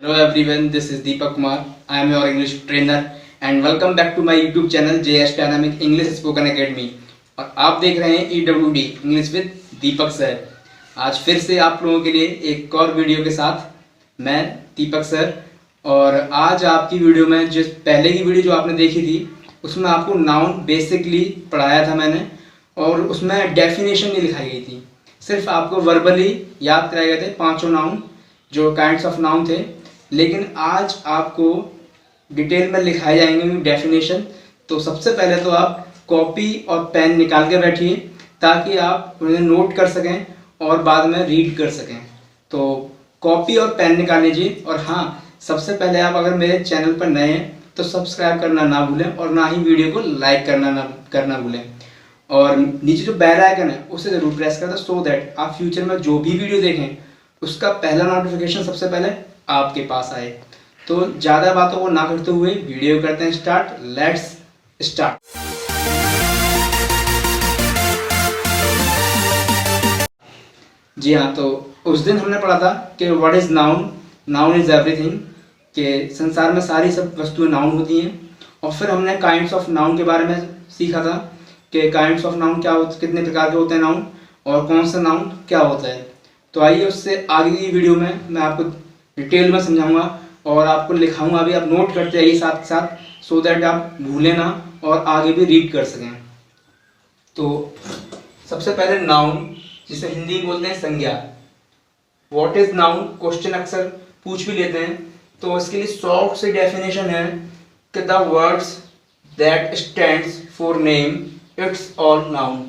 Hello everyone, this is Deepak Kumar. I am your English trainer and welcome back to my YouTube channel JS Dynamic English Spoken Academy. और आप देख रहे हैं EWD English with Deepak sir. आज फिर से आप लोगों के लिए एक और वीडियो के साथ मैं दीपक सर। और आज आपकी वीडियो में जिस पहले की वीडियो जो आपने देखी थी उसमें आपको नाउन बेसिकली पढ़ाया था मैंने, और उसमें डेफिनेशन नहीं लिखाई गई थी, सिर्फ आपको वर्बली याद कराए गए थे पांचों नाउन जो काइंड्स ऑफ नाउन थे। लेकिन आज आपको डिटेल में लिखाए जाएंगे डेफिनेशन। तो सबसे पहले तो आप कॉपी और पेन निकाल के बैठिए ताकि आप उन्हें नोट कर सकें और बाद में रीड कर सकें। तो कॉपी और पेन निकाल लीजिए। और हाँ, सबसे पहले आप अगर मेरे चैनल पर नए हैं तो सब्सक्राइब करना ना भूलें और ना ही वीडियो को लाइक करना भूलें। और नीचे जो बेल आइकन है उसे जरूर प्रेस कर दें सो दैट आप फ्यूचर में जो भी वीडियो देखें उसका पहला नोटिफिकेशन सबसे पहले आपके पास आए। तो ज़्यादा बातों को ना करते हुए वीडियो करते हैं स्टार्ट। Let's start. जी हाँ, तो उस दिन हमने पढ़ा था कि what is noun, noun is everything, कि संसार में सारी सब वस्तुएं नाउन होती हैं। और फिर हमने काइंड्स ऑफ नाउन के बारे में सीखा था कि काइंड्स ऑफ नाउन क्या होते, कितने प्रकार के होते हैं नाउन, और कौन सा नाउन क्या होता है। तो आइए उससे आगे की वीडियो में मैं आपको डिटेल में समझाऊंगा और आपको लिखाऊंगा भी, आप नोट करते आइए साथ साथ सो दैट आप भूलें ना और आगे भी रीड कर सकें। तो सबसे पहले नाउन, जिसे हिंदी में बोलते हैं संज्ञा। व्हाट इज नाउन क्वेश्चन अक्सर पूछ भी लेते हैं, तो इसके लिए शॉर्ट से डेफिनेशन है कि the words that stands for name it's all noun.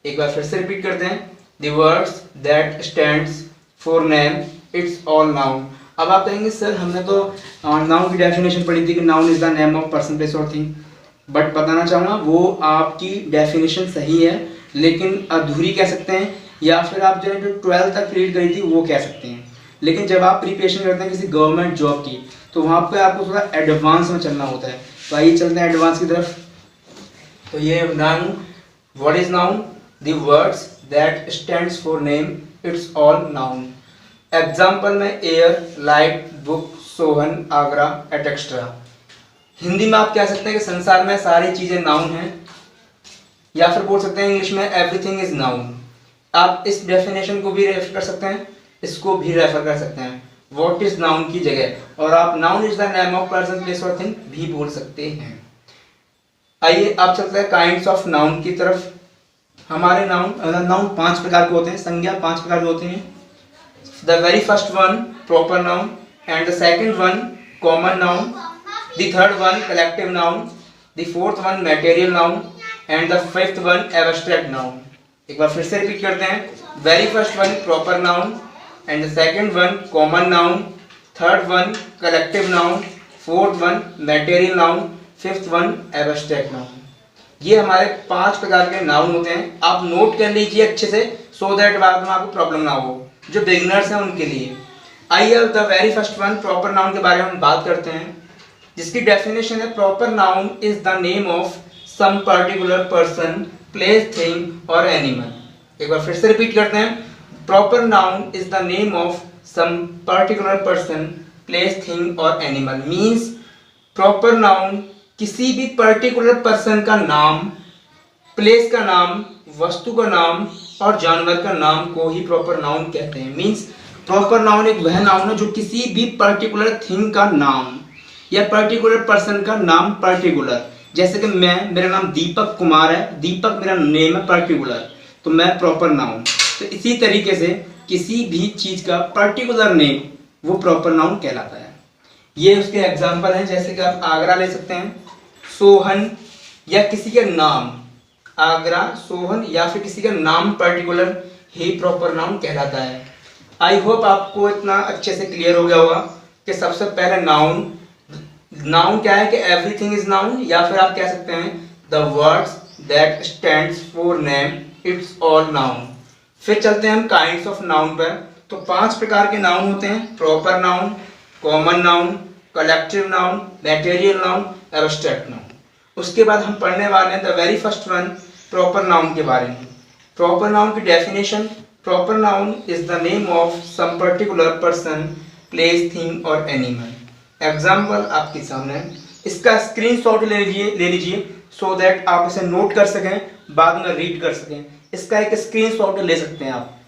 एक बार फिर से रिपीट करते हैं, the words that stands for name it's all noun. अब आप कहेंगे सर हमने तो नाउन की डेफिनेशन पढ़ी थी कि noun is the name of person place और थिंग, बट बताना चाहूँगा वो आपकी डेफिनेशन सही है लेकिन अधूरी कह सकते हैं, या फिर आप जो 12th तक रीड करी थी वो कह सकते हैं। लेकिन जब आप प्रिपरेशन करते हैं किसी गवर्नमेंट जॉब की तो वहाँ पे आपको थोड़ा एडवांस में चलना होता है। तो आइए चलते हैं एडवांस की तरफ। तो ये noun, what is noun, the words that stands for name it's all noun. Example में air, light, book, Sohan, Agra etcetera. Hindi में आप कह सकते हैं कि संसार में सारी चीजें नाउन हैं, या फिर बोल सकते हैं इंग्लिश में एवरीथिंग इज नाउन। आप इस डेफिनेशन को भी रेफर कर सकते हैं, इसको भी रेफर कर सकते हैं व्हाट इज नाउन की जगह, और आप noun is the name of person place और थिंग भी बोल सकते हैं। आइए आप चलते हैं काइंड्स ऑफ नाउन की तरफ। हमारे नाउन 5 प्रकार के होते हैं, संज्ञा 5 प्रकार के होते हैं। The very first one proper noun, and the second one common noun, the third one collective noun, the fourth one material noun, and the fifth one abstract noun. एक बार फिर से रिपीट करते हैं, very first one proper noun, and the second one common noun, third one collective noun, fourth one material noun, fifth one abstract noun. ये हमारे 5 प्रकार के नाउन होते हैं। आप नोट कर लीजिए अच्छे से सो दैट बाद में आपको प्रॉब्लम ना हो, जो बिगिनर्स हैं उनके लिए। आइए the very first one proper noun के बारे में हम बात करते हैं, जिसकी डेफिनेशन है proper noun is the name of some particular person, place, thing और एनिमल। एक बार फिर से रिपीट करते हैं, proper noun is the name of some particular person, place, thing और एनिमल। मीन्स प्रॉपर नाउन किसी भी पर्टिकुलर पर्सन का नाम, प्लेस का नाम, वस्तु का नाम और जानवर का नाम को ही प्रॉपर नाउन कहते हैं। मींस प्रॉपर नाउन एक वह नाउन है जो किसी भी पर्टिकुलर थिंग का नाम या पर्टिकुलर पर्सन का नाम पर्टिकुलर, जैसे कि मेरा नाम दीपक कुमार है, दीपक मेरा नेम है पर्टिकुलर, तो मैं प्रॉपर नाउन। तो इसी तरीके से किसी भी चीज का पर्टिकुलर नेम वो प्रॉपर नाउन कहलाता है। ये उसके एग्जाम्पल हैं, जैसे कि आप आगरा ले सकते हैं, सोहन या किसी का नाम, आगरा, सोहन या फिर किसी का नाम पर्टिकुलर ही प्रॉपर नाउन कहलाता है। आई होप आपको इतना अच्छे से क्लियर हो गया होगा कि सबसे पहले नाउन क्या है कि एवरीथिंग इज नाउन, या फिर आप कह सकते हैं the words that stands for name it's all noun. फिर चलते हैं हम काइंड्स ऑफ नाउन पर। तो 5 प्रकार के नाउन होते हैं, proper noun, common noun, collective noun, material noun, abstract noun. उसके बाद हम पढ़ने वाले हैं the very first one proper noun के बारे में। प्रॉपर नाउन की definition, proper noun is the name of some particular person, place, thing और एनिमल। एग्जाम्पल आपके सामने है, इसका स्क्रीनशॉट ले लीजिए सो दैट आप इसे नोट कर सकें, बाद में रीड कर सकें। इसका एक स्क्रीनशॉट ले सकते हैं आप।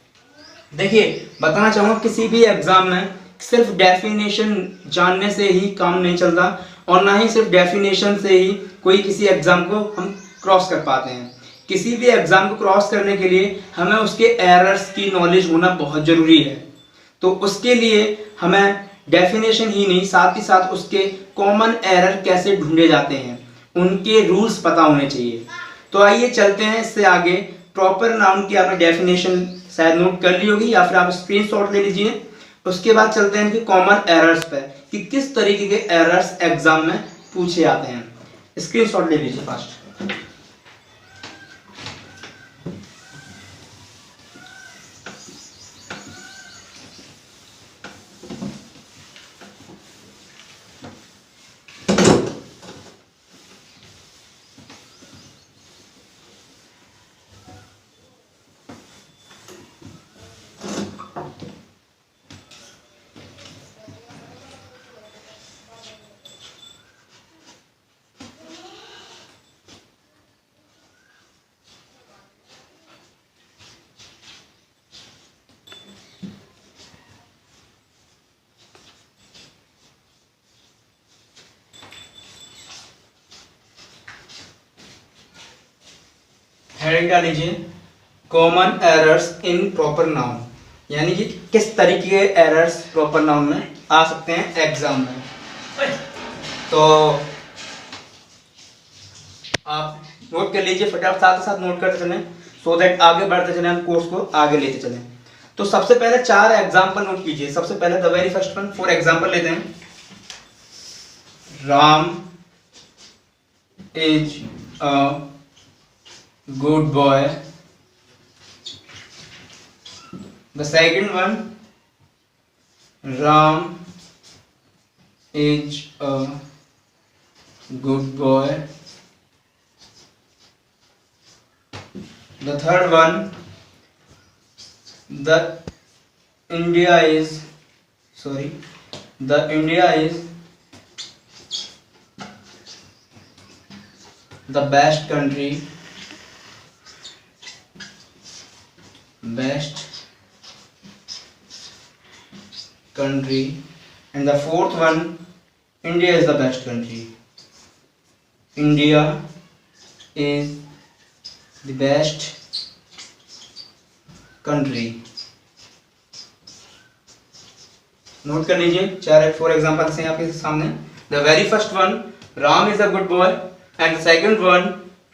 देखिए, बताना चाहूँगा किसी भी एग्जाम में सिर्फ डेफिनेशन जानने से ही काम नहीं चलता, और ना ही सिर्फ डेफिनेशन से ही कोई किसी एग्जाम को हम क्रॉस कर पाते हैं। किसी भी एग्जाम को क्रॉस करने के लिए हमें उसके एरर्स की नॉलेज होना बहुत ज़रूरी है। तो उसके लिए हमें डेफिनेशन ही नहीं, साथ ही साथ उसके कॉमन एरर कैसे ढूंढे जाते हैं, उनके रूल्स पता होने चाहिए। तो आइए चलते हैं इससे आगे। प्रॉपर नाउन की आपने डेफिनेशन शायद नोट कर ली होगी, या फिर आप स्क्रीनशॉट ले लीजिए। उसके बाद चलते हैं इनके कॉमन एरर्स पे कि किस तरीके के एरर्स एग्जाम में पूछे जाते हैं। स्क्रीनशॉट ले लीजिए फास्ट। हेडिंग डाल लीजिए common errors in proper noun, यानी कि किस तरीके के एरर्स प्रॉपर नाउन में आ सकते हैं एग्जाम में। तो आप नोट कर लीजिए फटाफट, साथ साथ नोट करते चलें सो दैट आगे बढ़ते चलें, हम कोर्स को आगे लेते चलें। तो सबसे पहले 4 एग्जाम्पल नोट कीजिए। सबसे पहले the very first one, 4 example लेते हैं। Ram is a good boy. The second one, Ram is a good boy. The third one, the India is the best country. And the fourth one, India is the best country. India is the best country. Note कर लीजिए 4 examples हैं आपके सामने। The very first one, Ram is a good boy, and the second one,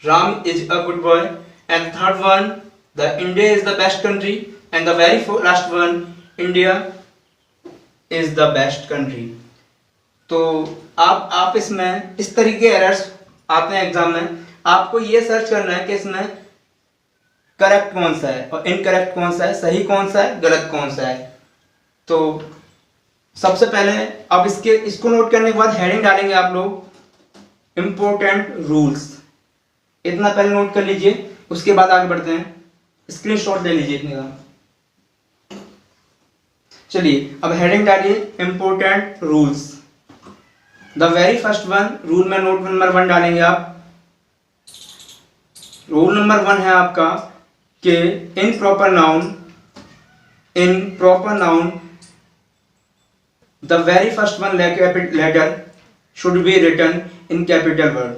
Ram is a good boy, and the third one, the India is the best country, and the very last one, India is the best country. तो आप इसमें इस तरीके के errors आते हैं exam में, आपको ये सर्च करना है कि इसमें करेक्ट कौन सा है और इनकरेक्ट कौन सा है, सही कौन सा है, गलत कौन सा है। तो सबसे पहले अब इसको नोट करने के बाद हेडिंग डालेंगे आप लोग इम्पोर्टेंट रूल्स। इतना पहले नोट कर लीजिए, उसके बाद आगे बढ़ते हैं। स्क्रीनशॉट ले लीजिए इतने का। चलिए अब हेडिंग डालिए important rules. The very first one, rule में नोट नंबर 1 डालेंगे आप। रूल नंबर 1 है आपका कि in proper noun the very first one letter should be written in capital word.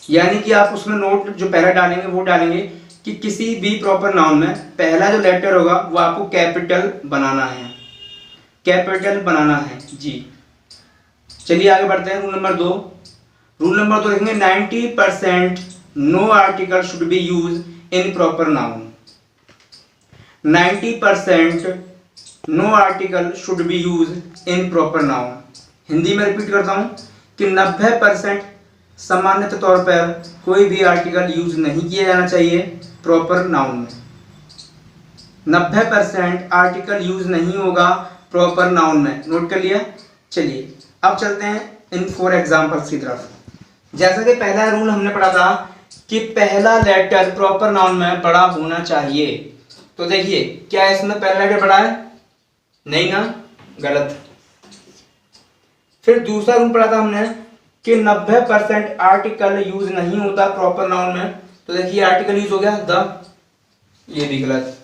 यानी कि आप उसमें नोट जो पहला डालेंगे वो डालेंगे कि किसी भी प्रॉपर नाउन में पहला जो लेटर होगा वो आपको कैपिटल बनाना है, जी। चलिए आगे बढ़ते हैं। रूल नंबर 2 लिखेंगे 90% no article should be use in proper noun. 90% no article should be use in proper noun. Hindi में रिपीट करता हूं कि 90% सामान्य तौर पर कोई भी आर्टिकल यूज नहीं किया जाना चाहिए प्रॉपर नाउन में। 90% आर्टिकल यूज नहीं होगा प्रॉपर नाउन में। नोट कर लिया। चलिए अब चलते हैं इन 4 एग्जांपल्स की तरफ। जैसा कि पहला रूल हमने पढ़ा था कि पहला लेटर प्रॉपर नाउन में बड़ा होना चाहिए। तो देखिए क्या इसमें पहला लेटर बड़ा है? नहीं ना, गलत। फिर दूसरा रूल पढ़ा था हमने कि 90% आर्टिकल यूज नहीं होता प्रॉपर नाउन में। तो देखिए आर्टिकल यूज हो गया द, ये भी गलत।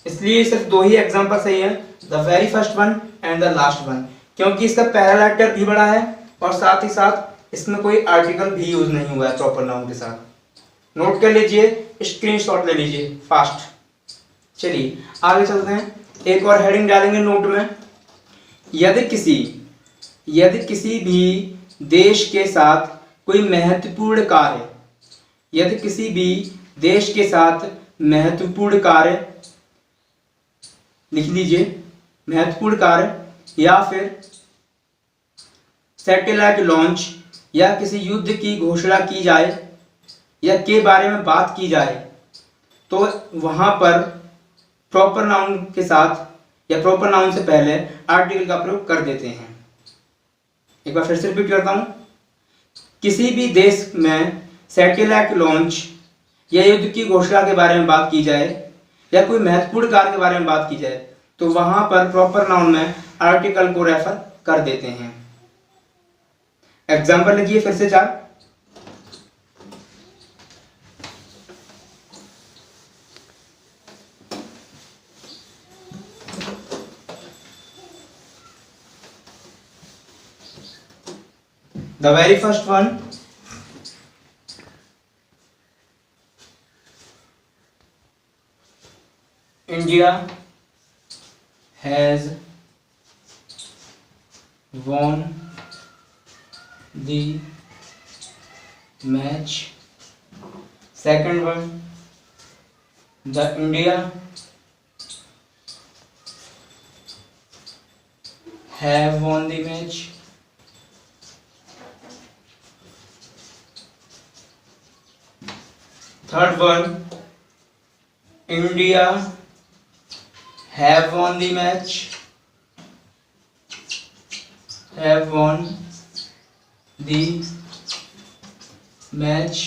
इसलिए सिर्फ दो ही एग्जांपल सही है, the very first one and the last one, क्योंकि इसका पहला लेटर भी बड़ा है और साथ ही साथ इसमें कोई आर्टिकल भी यूज नहीं हुआ है प्रॉपर नाउन के साथ। नोट कर लीजिए, स्क्रीनशॉट ले लीजिए फास्ट। चलिए आगे चलते हैं, एक और हेडिंग डालेंगे नोट में। यदि किसी भी देश के साथ कोई महत्वपूर्ण कार्य, यदि किसी भी देश के साथ महत्वपूर्ण कार्य, लिख लीजिए महत्वपूर्ण कार्य, या फिर सैटेलाइट लॉन्च या किसी युद्ध की घोषणा की जाए या के बारे में बात की जाए, तो वहां पर प्रॉपर नाउन के साथ या प्रॉपर नाउन से पहले आर्टिकल का प्रयोग कर देते हैं। एक बार फिर से रिपीट करता हूं, किसी भी देश में सैटेलाइट लॉन्च या युद्ध की घोषणा के बारे में बात की जाए या कोई महत्वपूर्ण कार्य के बारे में बात की जाए, तो वहां पर प्रॉपर नाउन में आर्टिकल को रेफर कर देते हैं। एग्जाम्पल लिखिए फिर से 4। The very first one, India has won the match. Second one, the India have won the match. Third one, India have won the match, have won the match.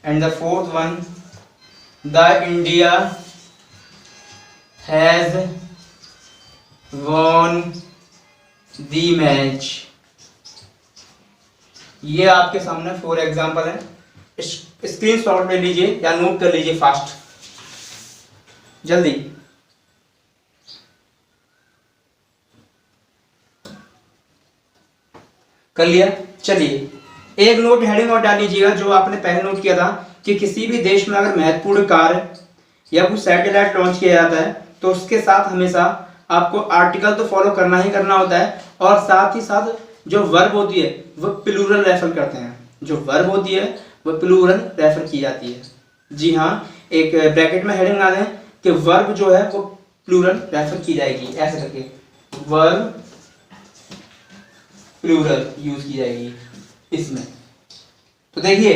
And the fourth one, the India has won the match. ये आपके सामने 4 example है, screenshot ले लीजिए या note कर लीजिए fast जल्दी। कर लिया? चलिए एक नोट हेडिंग और डाल लीजिएगा जो आपने पहले नोट किया था कि किसी भी देश में अगर महत्वपूर्ण कार्य या कुछ सैटेलाइट लॉन्च किया जाता है तो उसके साथ हमेशा आपको आर्टिकल तो फॉलो करना ही करना होता है, और साथ ही साथ जो वर्ब होती है वो प्लूरल रेफर करते हैं। जो वर्ब होती है वो प्लूरल रेफर की जाती है। जी हाँ, एक ब्रैकेट में हेडिंग बना दें कि वर्ब जो है वो प्लूरल रेफर की जाएगी, ऐसे करके वर्ब प्लूरल यूज की जाएगी इसमें। तो देखिए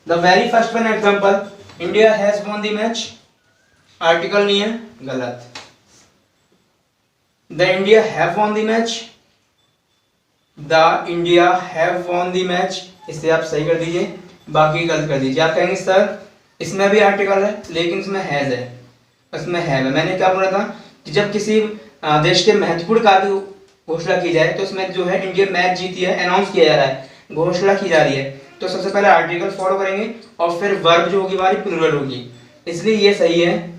the very first one example, India has won the match, article नहीं है, गलत। The India have won the match, the India have won the match, इसे आप सही कर दीजिए, बाकी गलत कर दीजिए। आप कहेंगे सर इसमें भी आर्टिकल है लेकिन इसमें हैज है, इसमें हैव है। मैंने क्या बोला था कि जब किसी देश के महत्वपूर्ण कार्य की घोषणा की जाए तो इसमें जो है इंडिया मैच जीती है, अनाउंस किया जा रहा है, घोषणा की जा रही है, तो सबसे पहले आर्टिकल फॉलो करेंगे और फिर वर्ब जो होगी हमारी प्लूरल होगी, इसलिए ये सही है।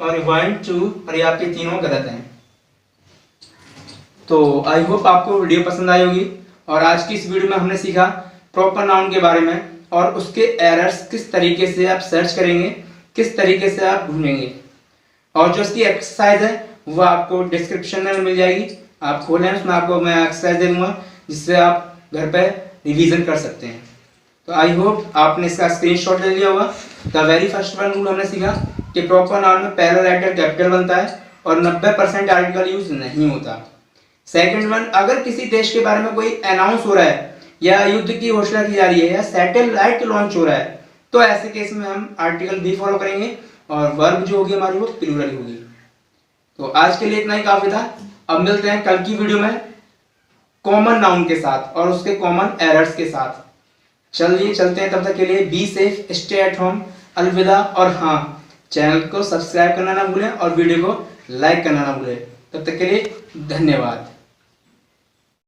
और 1 2 और ये आपके तीनों गलत हैं। तो आई होप आपको वीडियो पसंद आई होगी, और आज की इस वीडियो में हमने सीखा प्रॉपर नाउन के बारे में और उसके एरर्स किस तरीके से आप सर्च करेंगे, किस तरीके से आप ढूंढेंगे। और जो इसकी एक्सरसाइज है वो आपको डिस्क्रिप्शन में मिल जाएगी, आप खोलें उसमें आपको मैं एक्सरसाइज दे दूंगा जिससे आप घर पे रिवीजन कर सकते हैं। तो आई होप आपने इसका स्क्रीनशॉट ले लिया होगा। The very first one rule हमने सीखा कि प्रॉपर नाउन में पहला लेटर कैपिटल बनता है और 90% आर्टिकल यूज नहीं होता। सेकंड वन, अगर किसी देश के बारे में कोई अनाउंस हो रहा है या युद्ध की घोषणा की जा रही है या सैटेलाइट लॉन्च हो रहा है तो ऐसे केस में हम आर्टिकल भी फॉलो करेंगे और वर्ब जो होगी हमारी वो प्लूरल होगी। तो आज के लिए इतना ही काफी था। अब मिलते हैं कल की वीडियो में कॉमन नाउन के साथ और उसके कॉमन एरर्स के साथ। चलिए चलते हैं, तब तक के लिए be safe, stay at home, अलविदा। और हाँ, चैनल को सब्सक्राइब करना ना भूलें और वीडियो को लाइक करना ना भूलें। तब तक के लिए धन्यवाद।